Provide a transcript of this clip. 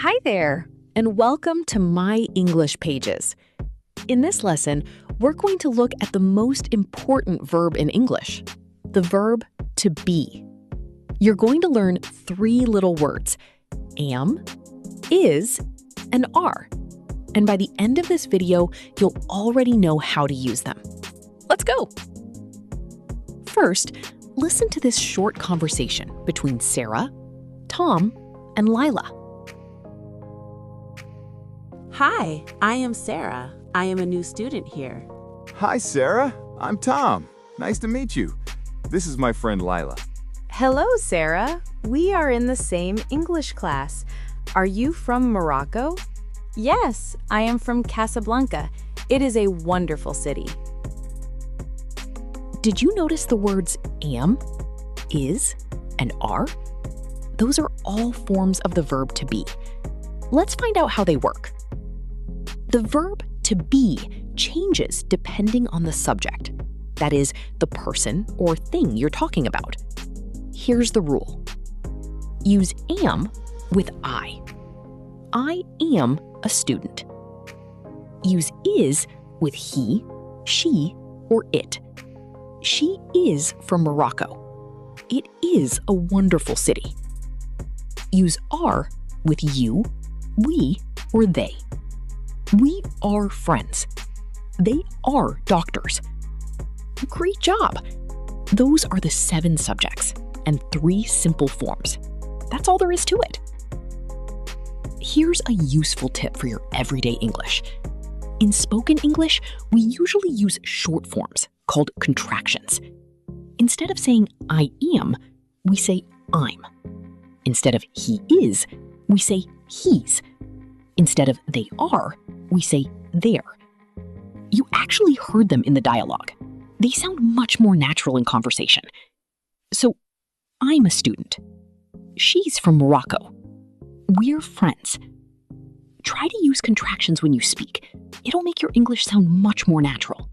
Hi there, and welcome to My English Pages. In this lesson, we're going to look at the most important verb in English, the verb to be. You're going to learn 3 little words, am, is, and are. And by the end of this video, you'll already know how to use them. Let's go! First, listen to this short conversation between Sarah, Tom, and Lila. Hi, I am Sarah. I am a new student here. Hi, Sarah. I'm Tom. Nice to meet you. This is my friend Lila. Hello, Sarah. We are in the same English class. Are you from Morocco? Yes, I am from Casablanca. It is a wonderful city. Did you notice the words am, is, and are? Those are all forms of the verb to be. Let's find out how they work. The verb to be changes depending on the subject, that is, the person or thing you're talking about. Here's the rule. Use am with I. I am a student. Use is with he, she, or it. She is from Morocco. It is a wonderful city. Use are with you, we, or they. We are friends. They are doctors. Great job! Those are the 7 subjects and 3 simple forms. That's all there is to it. Here's a useful tip for your everyday English. In spoken English, we usually use short forms called contractions. Instead of saying I am, we say I'm. Instead of he is, we say he's. Instead of they are, we say they're. You actually heard them in the dialogue. They sound much more natural in conversation. So, I'm a student. She's from Morocco. We're friends. Try to use contractions when you speak. It'll make your English sound much more natural.